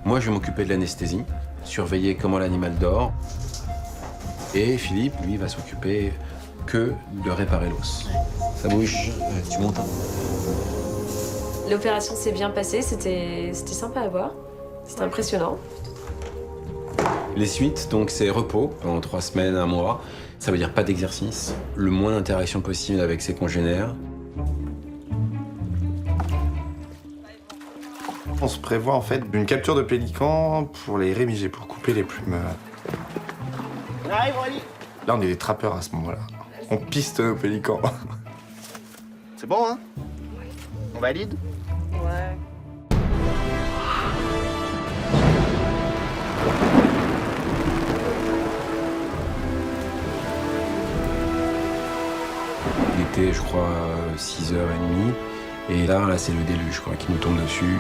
Moi, je vais m'occuper de l'anesthésie, surveiller comment l'animal dort. Et Philippe, lui, va s'occuper que de réparer l'os. Ça bouge, tu montes. L'opération s'est bien passée, c'était sympa à voir. C'était impressionnant. Les suites, donc, c'est repos pendant 3 semaines, 1 mois. Ça veut dire pas d'exercice, le moins d'interaction possible avec ses congénères. On se prévoit en fait une capture de pélicans pour les rémiger, pour couper les plumes. Là, on est des trappeurs à ce moment-là. On piste nos pélicans. C'est bon, hein? On valide? Ouais. Il était, je crois, 6h30. Et là, c'est le déluge, quoi, qui nous tombe dessus.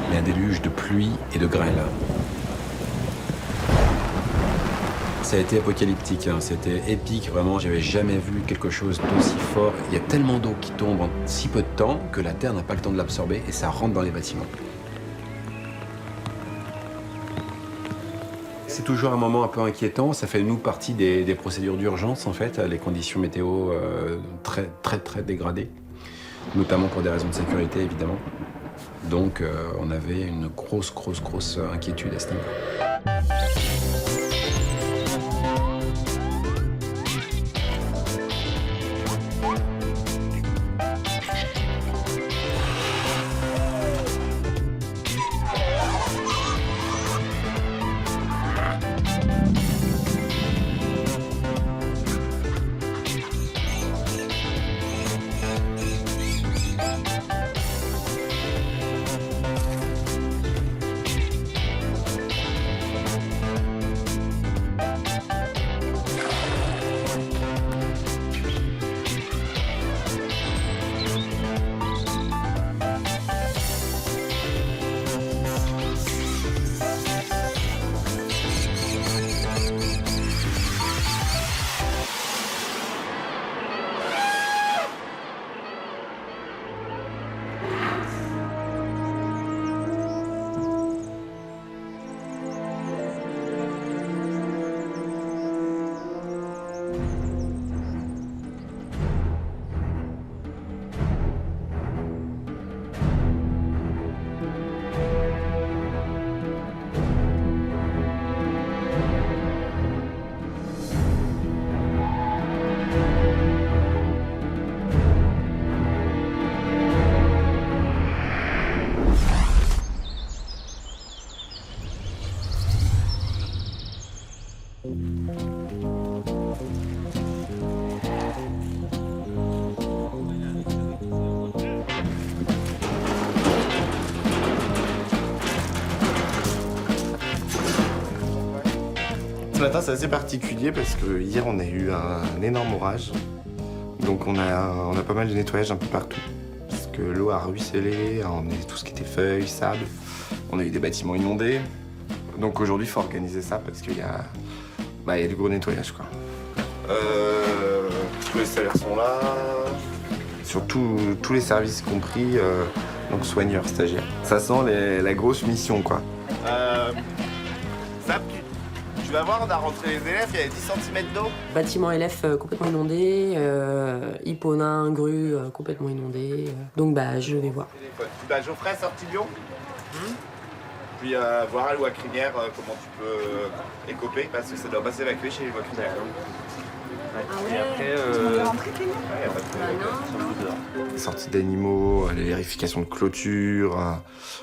Mais un déluge de pluie et de grêle. Ça a été apocalyptique, hein. C'était épique, vraiment. J'avais jamais vu quelque chose d'aussi fort. Il y a tellement d'eau qui tombe en si peu de temps que la terre n'a pas le temps de l'absorber et ça rentre dans les bâtiments. C'est toujours un moment un peu inquiétant. Ça fait, nous, partie des procédures d'urgence, en fait, les conditions météo très dégradées, notamment pour des raisons de sécurité, évidemment. Donc, on avait une grosse inquiétude à ce niveau-là. Ce matin, c'est assez particulier parce que hier, on a eu un énorme orage. Donc, on a pas mal de nettoyage un peu partout. Parce que l'eau a ruisselé, on a tout ce qui était feuilles, sable. On a eu des bâtiments inondés. Donc, aujourd'hui, il faut organiser ça parce qu'il y a du gros nettoyage, quoi. Tous les salaires sont là. Surtout, tous les services compris, donc soigneurs, stagiaires. Ça sent la grosse mission, quoi. Zap, tu vas voir, on a rentré les élèves, il y avait 10 cm d'eau. Bâtiment LF complètement inondé, Hipponin, grue complètement inondé. Donc bah je vais voir. Bah, Geoffrey, sorti Lyon. Puis voir à Lois-Crinière comment tu peux écoper, parce que ça doit pas s'évacuer chez les Lois-Crinière. Et après, Les sorties d'animaux, les vérifications de clôture,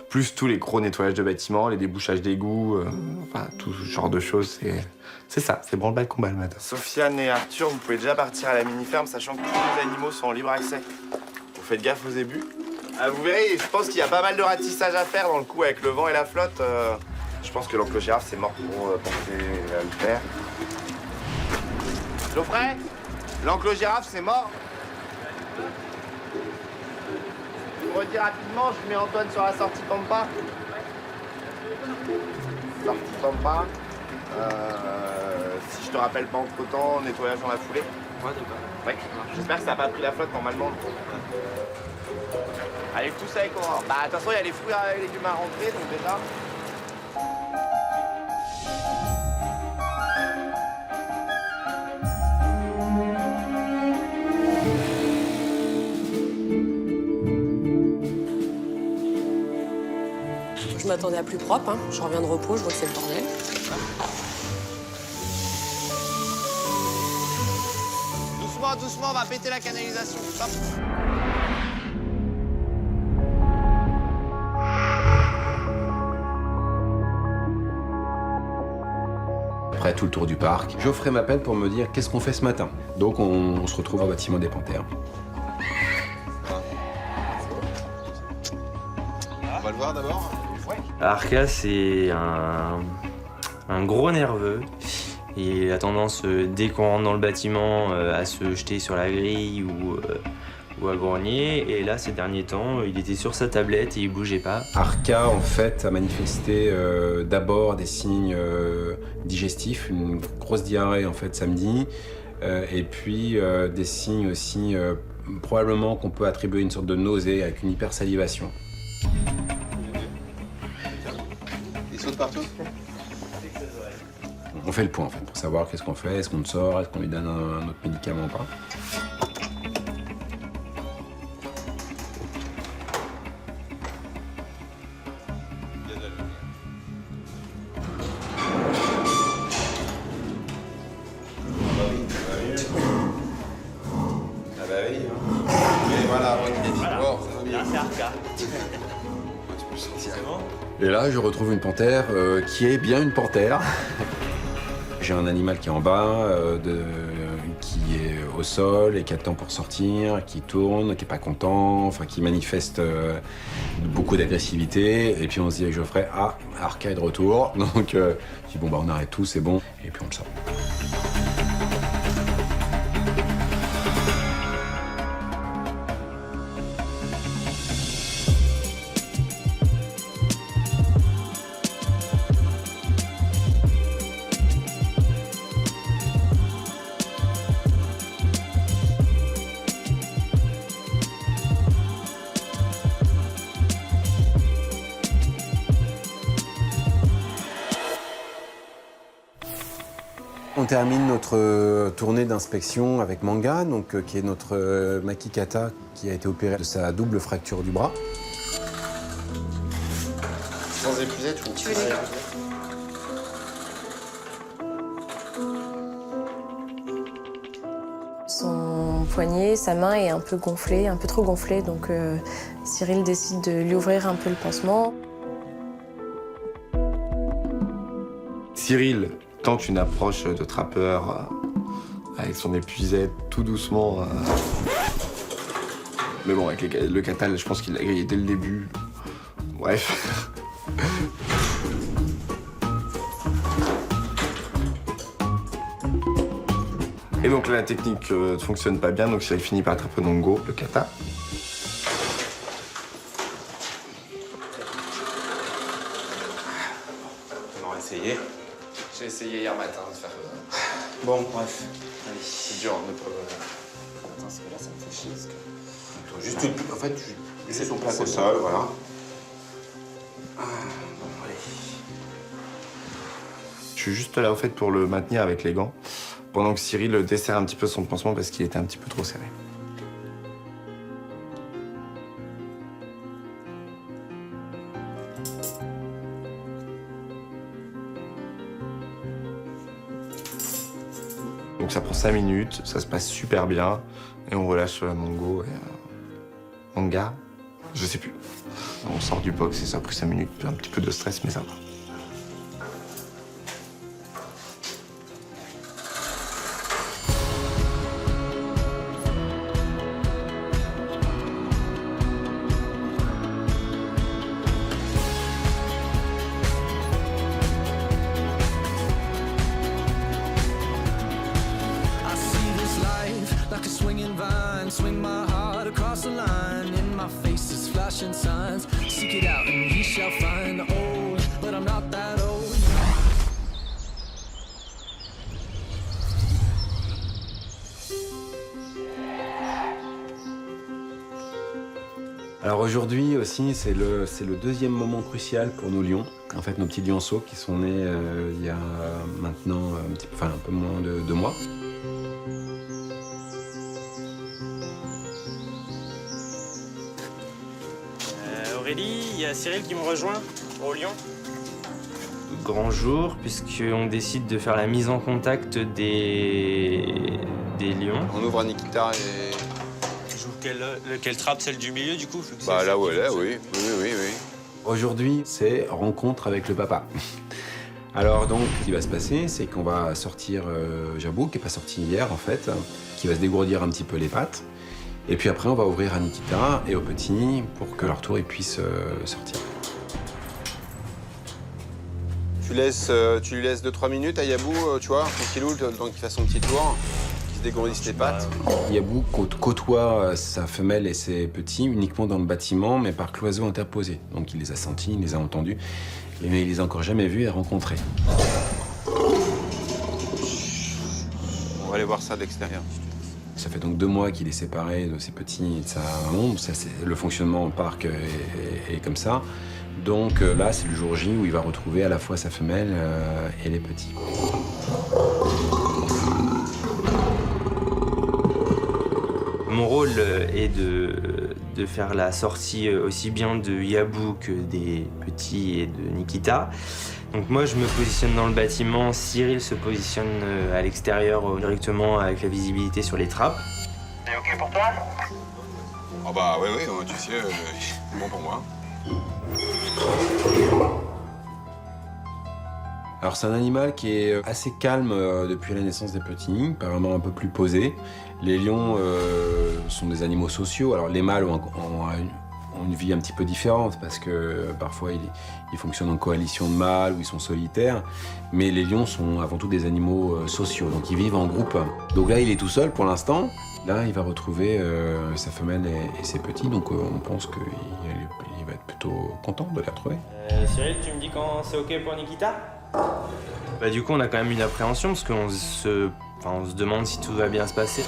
plus tous les gros nettoyages de bâtiments, les débouchages d'égouts, enfin tout ce genre de choses, c'est ça, c'est branle-bas le combat le matin. Sofiane et Arthur, vous pouvez déjà partir à la mini-ferme, sachant que tous les animaux sont en libre accès. Vous faites gaffe aux ébus. Vous verrez, je pense qu'il y a pas mal de ratissage à faire dans le coup avec le vent et la flotte. Je pense que l'enclos girafe, c'est mort pour penser à le faire. Geoffrey, l'enclos girafe, c'est mort. Je redis rapidement, je mets Antoine sur la sortie Pampa. Sortie Pampa. Si je te rappelle pas entre-temps, nettoyage dans la foulée. ouais, d'accord. Ouais. J'espère que ça n'a pas pris la flotte normalement. Allez, tous avec Aurore. Bah, de toute façon, il y a les fruits et légumes à rentrer, donc déjà. Je m'attendais à plus propre, hein. Je reviens de repos, je vois que c'est le bordel. Doucement, doucement, on va péter la canalisation. Hop. Après tout le tour du parc, Geoffrey m'appelle pour me dire qu'est-ce qu'on fait ce matin. Donc on se retrouve au bâtiment des Panthères. On va le voir d'abord. Arca, c'est un gros nerveux. Il a tendance, dès qu'on rentre dans le bâtiment, à se jeter sur la grille ou à grogner. Et là, ces derniers temps, il était sur sa tablette et il bougeait pas. Arca, en fait, a manifesté d'abord des signes digestifs, une grosse diarrhée, en fait, samedi, et puis des signes aussi, probablement qu'on peut attribuer une sorte de nausée avec une hypersalivation. Il saute partout. On fait le point, en fait, pour savoir qu'est-ce qu'on fait, est-ce qu'on le sort, est-ce qu'on lui donne un autre médicament ou pas. Ah bah oui. Mais voilà, bon, ça va bien. C'est Arca. Et là, je retrouve une panthère qui est bien une panthère. J'ai un animal qui est en bas, qui est au sol et qui attend pour sortir, qui tourne, qui est pas content, enfin qui manifeste beaucoup d'agressivité. Et puis on se dit avec Geoffrey, ah, Arca est de retour. Donc je dis bon bah on arrête tout, c'est bon. Et puis on le sort. On termine notre tournée d'inspection avec Manga, donc, qui est notre Makikata qui a été opéré de sa double fracture du bras. Sans épuiser, tu veux les... Son poignet, sa main est un peu gonflée, un peu trop gonflée, donc Cyril décide de lui ouvrir un peu le pansement. Cyril tente une approche de trappeur avec son épuisette tout doucement. Mais bon, avec le catal, je pense qu'il l'a grillé dès le début. Bref. Et donc là, la technique ne fonctionne pas bien, donc Cyril finit par attraper Nongo, le kata. On va essayer. J'ai essayé hier matin de faire... Bon, bref. Allez, c'est dur de pas... Attends, parce que là, ça me fait chier. Parce que... Juste, en fait, tu laisses ton plat au sol, voilà. Bon, allez. Je suis juste là, au fait, pour le maintenir avec les gants, pendant que Cyril desserre un petit peu son pansement parce qu'il était un petit peu trop serré. Donc ça prend 5 minutes, ça se passe super bien, et on relâche Mongo et Manga, je sais plus. On sort du box et ça a pris 5 minutes, un petit peu de stress, mais ça va. Swing my heart across the line. In my face is flashing signs. Seek it out and ye shall find. Old, but I'm not that old. Alors aujourd'hui aussi, c'est le deuxième moment crucial pour nos lions. En fait, nos petits lionceaux qui sont nés il y a maintenant un peu moins de 2 mois. Aurélie, il y a Cyril qui me rejoint au lion. Grand jour, puisqu'on décide de faire la mise en contact des lions. On ouvre à Nikita et... Quelle trappe, celle du milieu du coup? Bah là où elle est, oui. Oui. Aujourd'hui, c'est rencontre avec le papa. Alors donc, ce qui va se passer, c'est qu'on va sortir Jabou, qui n'est pas sorti hier en fait, qui va se dégourdir un petit peu les pattes. Et puis après, on va ouvrir à Nikita et au petit pour que leur tour ils puissent sortir. Tu lui laisses 2-3 minutes à Yabou, tu vois, tranquillou, le temps qu'il fasse son petit tour, qu'il se dégourdisse les pattes. Yabou côtoie sa femelle et ses petits uniquement dans le bâtiment, mais par cloison interposée. Donc il les a sentis, il les a entendus, mais il les a encore jamais vus et rencontrés. On va aller voir ça de l'extérieur. Ça fait donc 2 mois qu'il est séparé de ses petits et de sa maman. Ça, le fonctionnement au parc est comme ça. Donc là, c'est le jour J où il va retrouver à la fois sa femelle et les petits. Mon rôle est de faire la sortie aussi bien de Yabou que des petits et de Nikita. Donc moi, je me positionne dans le bâtiment, Cyril se positionne à l'extérieur directement avec la visibilité sur les trappes. C'est OK pour toi? Oh bah oui, tu sais, c'est bon pour moi. Alors c'est un animal qui est assez calme depuis la naissance des petits, apparemment un peu plus posé. Les lions sont des animaux sociaux. Alors les mâles ont une vie un petit peu différente parce que parfois ils fonctionnent en coalition de mâles ou ils sont solitaires. Mais les lions sont avant tout des animaux sociaux, donc ils vivent en groupe. Donc là il est tout seul pour l'instant. Là il va retrouver sa femelle et ses petits, donc on pense qu'il va être plutôt content de les retrouver. Cyril, tu me dis quand c'est OK pour Nikita? Bah du coup on a quand même une appréhension parce qu'on se demande si tout va bien se passer.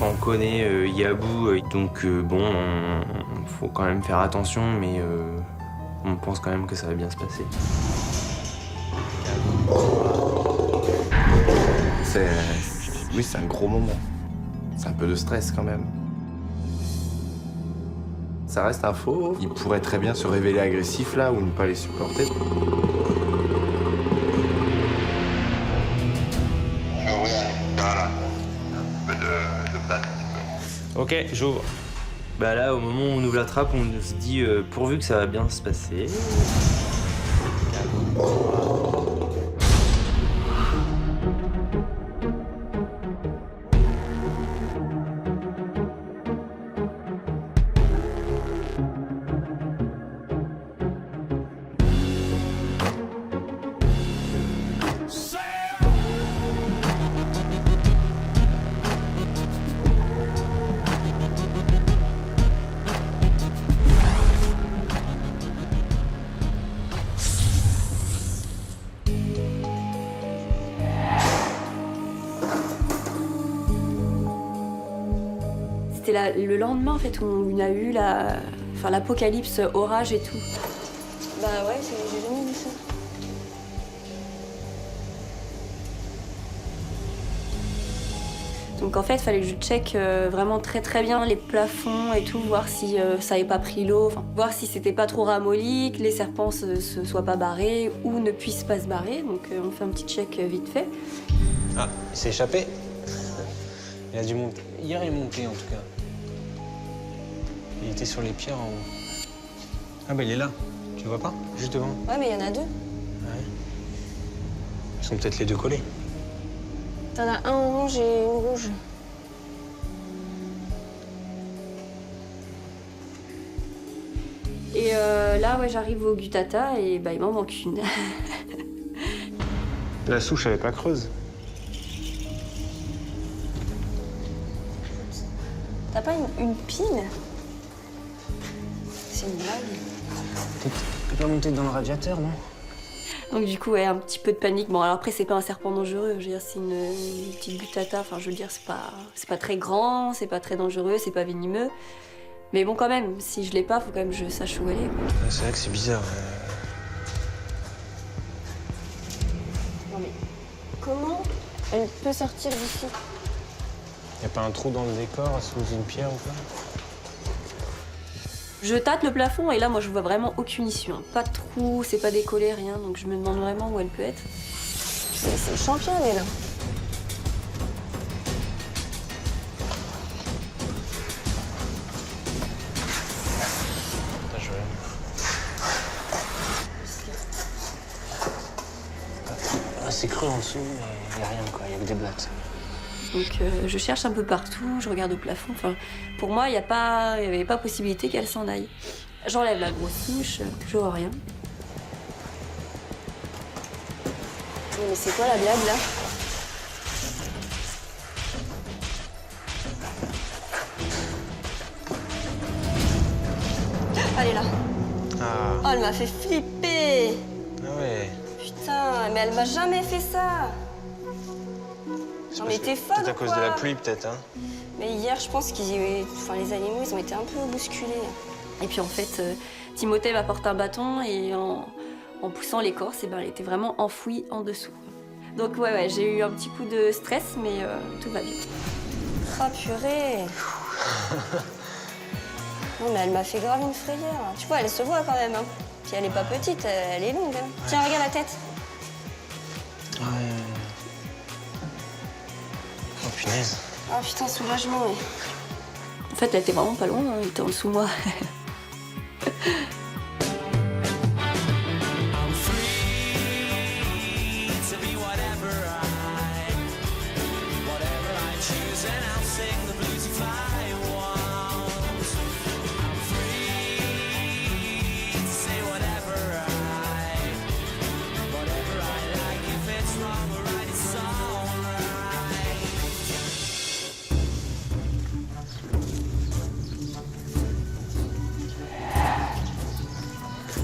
On connaît Yabou, donc bon, faut quand même faire attention, mais on pense quand même que ça va bien se passer. Oui, c'est un gros moment. C'est un peu de stress quand même. Ça reste un faux. Il pourrait très bien se révéler agressif là ou ne pas les supporter. Voilà. Un peu de place. Ok, j'ouvre. Bah là, au moment où on ouvre la trappe, on se dit pourvu que ça va bien se passer. C'était le lendemain en fait où on a eu l'apocalypse, orage et tout. Bah ouais, j'ai jamais vu ça. Donc en fait, il fallait que je check vraiment très bien les plafonds et tout, voir si ça n'avait pas pris l'eau, voir si c'était pas trop ramolli, que les serpents se soient pas barrés ou ne puissent pas se barrer. Donc on fait un petit check vite fait. Ah, il s'est échappé. Il a dû monter. Hier, il est monté en tout cas. Il était sur les pierres en haut. Ah bah il est là. Tu le vois pas? Juste devant. Ouais, mais il y en a deux. Ouais. Ils sont peut-être les deux collés. T'en as un orange et une rouge. Et là, ouais, j'arrive au Gutata et bah, il m'en manque une. La souche, elle est pas creuse. T'as pas une pile? C'est une blague. T'es pas monté dans le radiateur, non? Donc du coup, ouais, un petit peu de panique. Bon, alors après, c'est pas un serpent dangereux, je veux dire, c'est une petite butata. Enfin, je veux dire, c'est pas très grand, c'est pas très dangereux, c'est pas venimeux. Mais bon, quand même, si je l'ai pas, faut quand même que je sache où elle est. Ouais, c'est vrai que c'est bizarre. Non mais, comment elle peut sortir d'ici? Y a pas un trou dans le décor sous une pierre ou quoi? Je tâte le plafond et là, moi, je vois vraiment aucune issue. Hein. Pas de trou, c'est pas décollé, rien. Donc je me demande vraiment où elle peut être. C'est le champion, elle est là. Attends, je vais... Ah, c'est creux en dessous, mais y a rien, quoi. Y a que des blattes. Donc je cherche un peu partout, je regarde au plafond. Enfin, pour moi, il n'y avait pas possibilité qu'elle s'en aille. J'enlève la grosse touche, je vois rien. Mais c'est quoi la blague là? Elle est là. Ah, Oh, elle m'a fait flipper. ah ouais. Putain, mais elle m'a jamais fait ça. Non mais t'es folle Peut-être à ou cause quoi? de la pluie, peut-être, hein? Mais hier, je pense les animaux, ils ont été un peu bousculés. Et puis en fait, Timothée m'apporte un bâton et en poussant l'écorce, eh ben, elle était vraiment enfouie en dessous. Donc ouais, j'ai eu un petit coup de stress, mais tout va bien. Ah purée. Non mais elle m'a fait grave une frayeur. Tu vois, elle se voit quand même. Hein. Puis elle est pas petite, elle est longue. Hein. Tiens, regarde la tête. Ouais. Oh punaise. Ah putain, soulagement. Ouais. En fait, elle était vraiment pas loin, hein. Elle était en dessous de moi.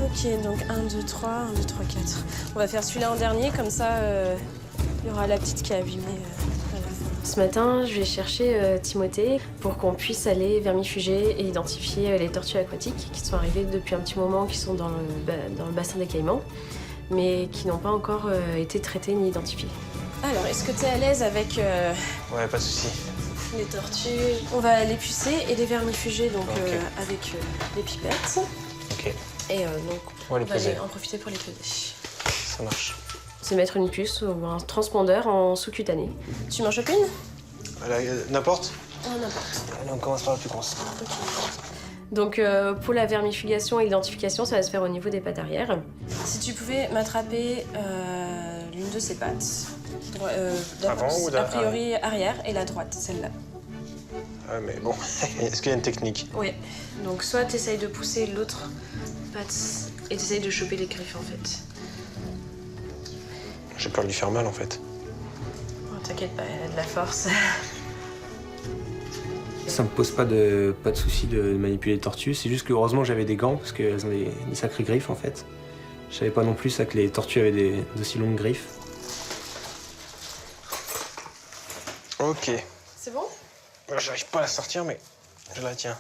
Ok, donc 1, 2, 3, 1, 2, 3, 4. On va faire celui-là en dernier, comme ça, il y aura la petite qui est abîmée à la fin. Ce matin, je vais chercher Timothée pour qu'on puisse aller vermifuger et identifier les tortues aquatiques qui sont arrivées depuis un petit moment, qui sont dans le bassin des Caïmans, mais qui n'ont pas encore été traitées ni identifiées. Alors, est-ce que tu es à l'aise avec Ouais, pas de souci. les tortues? On va les pucer et les vermifuger donc, Ok. avec des pipettes. Ok, Et donc, on va les poser. en profiter pour les peser. Ça marche. C'est mettre une puce ou un transpondeur en sous-cutané. Tu m'en chopes une? N'importe? N'importe. Allez, on commence par la plus grosse. Donc pour la vermifugation et l'identification, ça va se faire au niveau des pattes arrière. Si tu pouvais m'attraper l'une de ces pattes, Avant ou a priori arrière et la droite, celle-là. Ouais, mais bon, est-ce qu'il y a une technique? Oui. Donc soit tu essayes de pousser l'autre patte et tu essayes de choper les griffes en fait. J'ai peur de lui faire mal, en fait. Oh, t'inquiète pas, elle a de la force. Ça me pose pas de souci de manipuler les tortues, c'est juste que heureusement j'avais des gants parce qu'elles ont des sacrées griffes en fait. Je savais pas non plus ça que les tortues avaient d'aussi longues griffes. Ok. C'est bon? J'arrive pas à la sortir, mais je la tiens.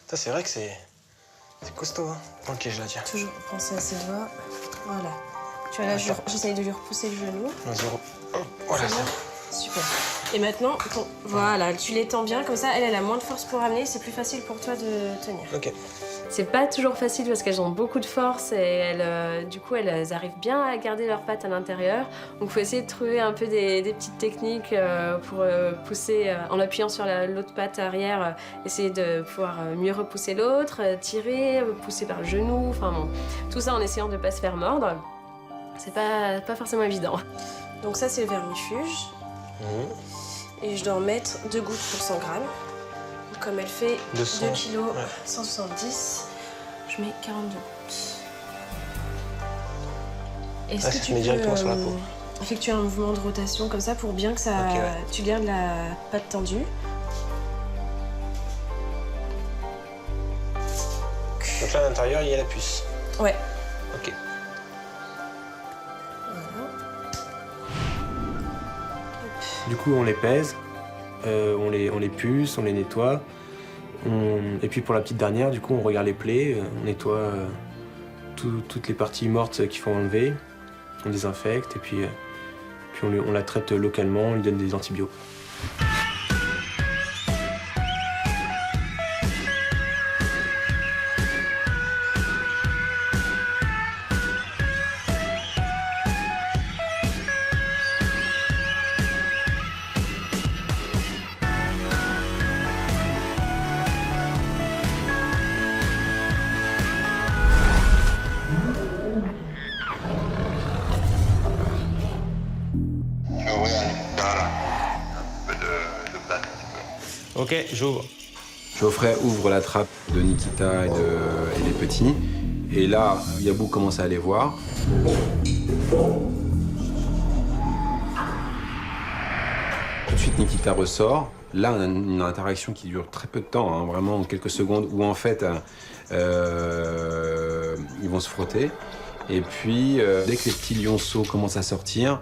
Ça, c'est vrai que c'est costaud, hein. Ok, je la tiens. Toujours penser à ses doigts. Voilà. Tu vois là, j'essaye de lui repousser le genou. 0. Oh, voilà, C'est ça. bon. Super. Et maintenant, voilà, tu l'étends bien, comme ça, elle a moins de force pour amener, c'est plus facile pour toi de tenir. Ok. C'est pas toujours facile parce qu'elles ont beaucoup de force et du coup, elles arrivent bien à garder leurs pattes à l'intérieur. Donc, il faut essayer de trouver un peu des petites techniques pour pousser, en appuyant sur l'autre patte arrière, essayer de pouvoir mieux repousser l'autre, tirer, pousser par le genou, enfin bon, tout ça en essayant de pas se faire mordre. C'est pas forcément évident. Donc ça, c'est le vermifuge. Et je dois en mettre 2 gouttes pour 100 grammes. Comme elle fait 2 kg, 170, je mets 42 gouttes. Est-ce que tu peux directement sur la peau. effectuer un mouvement de rotation comme ça pour bien que ça, tu gardes la patte tendue? Donc là, à l'intérieur, il y a la puce. Ouais. Ok. Du coup, on les pèse, on les puce, on les nettoie. Et puis pour la petite dernière, du coup, on regarde les plaies, on nettoie toutes les parties mortes qu'il faut enlever, on désinfecte et puis on la traite localement, on lui donne des antibiotiques. Ok, j'ouvre. Geoffrey ouvre la trappe de Nikita et des petits. Et là, Yabou commence à aller voir. Tout de suite, Nikita ressort. Là, on a une interaction qui dure très peu de temps, hein, vraiment quelques secondes, où en fait, ils vont se frotter. Et puis, dès que les petits lionceaux commencent à sortir,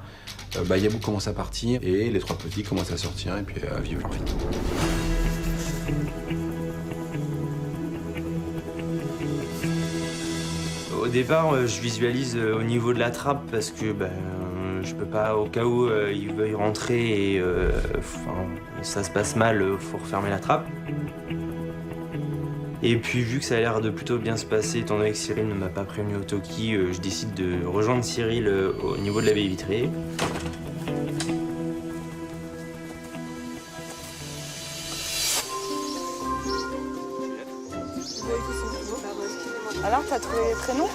Yabou commence à partir et les 3 petits commencent à sortir et puis à vivre leur vie. Au départ, je visualise au niveau de la trappe parce que je peux pas, au cas où ils veuillent rentrer et ça se passe mal, faut refermer la trappe. Et puis vu que ça a l'air de plutôt bien se passer, étant donné que Cyril ne m'a pas prévenu au Toki, je décide de rejoindre Cyril au niveau de la baie vitrée. Alors, t'as trouvé les prénoms?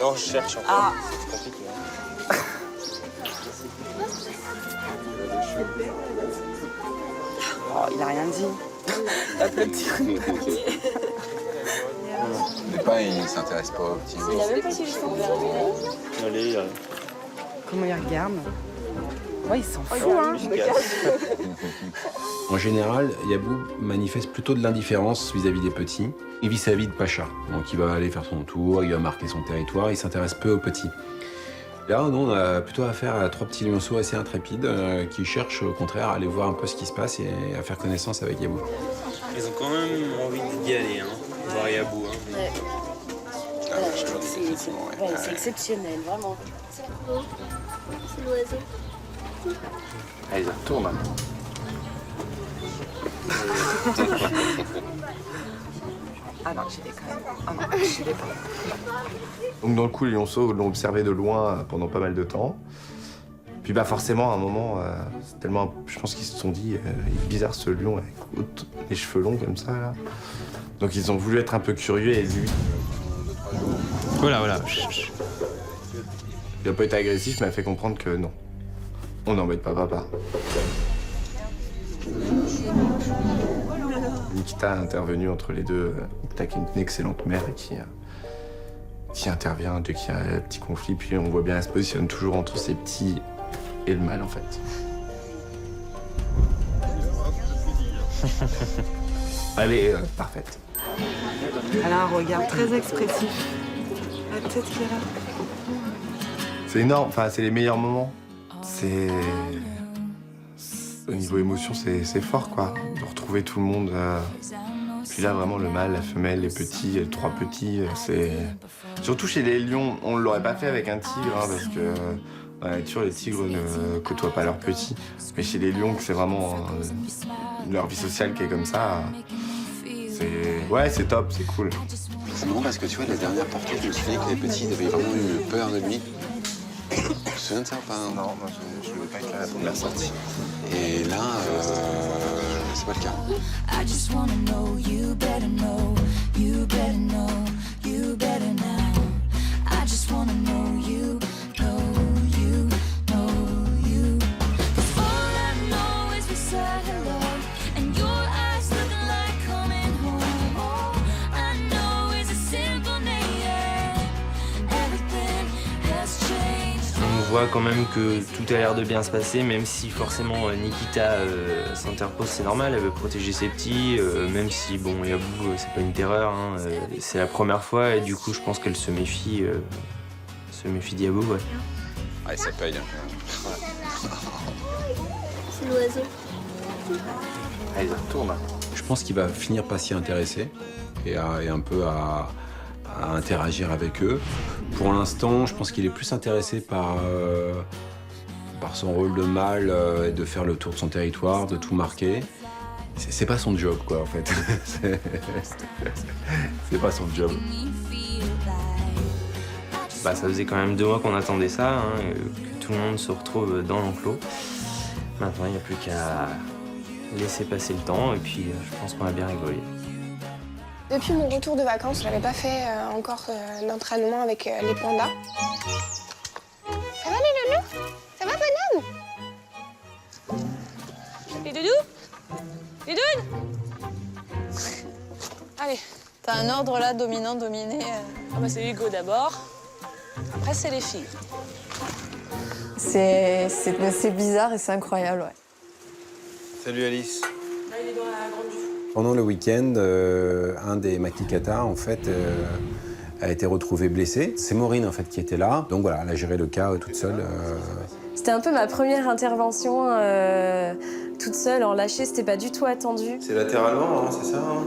Non, je cherche encore. Ah. C'est compliqué. Oh, il a rien dit. Hop, le petit. Mais pas, il s'intéresse pas aux petits. Il a même pas su le son. Allez, Comment il regarde? Ouais, il s'en fout, hein. En général, Yabou manifeste plutôt de l'indifférence vis-à-vis des petits. Il vit sa vie de pacha, donc il va aller faire son tour, il va marquer son territoire, il s'intéresse peu aux petits. Là, nous, on a plutôt affaire à 3 petits lionceaux assez intrépides qui cherchent au contraire à aller voir un peu ce qui se passe et à faire connaissance avec Yabou. Ils ont quand même envie d'y aller, hein, voir Yabou. Hein. Ouais. C'est exceptionnel, vraiment. C'est l'oiseau. Allez, ça retourne. Ah non, j'y vais quand même. Ah non, j'y vais pas. Donc dans le coup, les lionceaux l'ont observé de loin pendant pas mal de temps. Puis forcément, à un moment, c'est tellement, je pense qu'ils se sont dit, il est bizarre ce lion avec les cheveux longs comme ça là. Donc ils ont voulu être un peu curieux et lui. Voilà. Il a pas été agressif, mais a fait comprendre que non, on n'embête pas papa. Nikita a intervenu entre les deux. Nikita qui est une excellente mère et qui intervient dès qu'il y a un petit conflit. Puis on voit bien, elle se positionne toujours entre ses petits et le mal en fait. Elle est parfaite. Elle a un regard très expressif. La tête qui est là. C'est énorme, enfin c'est les meilleurs moments. Au niveau émotion, c'est fort quoi. De retrouver tout le monde. Puis là vraiment le mâle, la femelle, les petits, les 3 petits, c'est. Surtout chez les lions, on ne l'aurait pas fait avec un tigre, hein, parce que dans la nature, les tigres ne côtoient pas leurs petits. Mais chez les lions, c'est vraiment leur vie sociale qui est comme ça. C'est top, c'est cool. C'est marrant parce que tu vois, la dernière portée, je me souviens que les petits ils avaient vraiment eu peur de lui. Tu te souviens de ça ou pas? Non, moi je ne veux pas être là pour la sortie. Et là, c'est pas le cas. I just wanna know you better know, you better know, you better now. I just wanna know you, know you, know you. 'Cause all I know is we said hello, and your eyes looking like coming home. All I know is a simple name. Everything has changed. On voit quand même que tout a l'air de bien se passer, même si forcément Nikita s'interpose, c'est normal, elle veut protéger ses petits, même si bon, Yabou, c'est pas une terreur, hein, c'est la première fois et du coup je pense qu'elle se méfie de Yabou, ouais. Ouais, ça paye. C'est l'oiseau. Allez, retourne. Je pense qu'il va finir par s'y intéresser et un peu à interagir avec eux. Pour l'instant, je pense qu'il est plus intéressé par son rôle de mâle et de faire le tour de son territoire, de tout marquer. C'est pas son job, quoi, en fait. C'est pas son job. Bah, ça faisait quand même 2 mois qu'on attendait ça, hein, que tout le monde se retrouve dans l'enclos. Maintenant, il n'y a plus qu'à laisser passer le temps et puis je pense qu'on va bien rigoler. Depuis mon retour de vacances, j'avais pas fait encore d'entraînement avec les pandas. Ça va les loulous? Ça va bonhomme? Les doudous? Les doudes? Allez. T'as un ordre là, dominant, dominé. Ah bah c'est Hugo d'abord. Après c'est les filles. C'est bizarre et c'est incroyable, ouais. Salut Alice. Là, il est dans la grande vue. Pendant le week-end, un des Makikata, en fait, a été retrouvé blessé. C'est Maureen, en fait, qui était là. Donc voilà, elle a géré le cas toute seule. C'était un peu ma première intervention toute seule, en lâché, c'était pas du tout attendu. C'est latéralement, hein, c'est ça hein?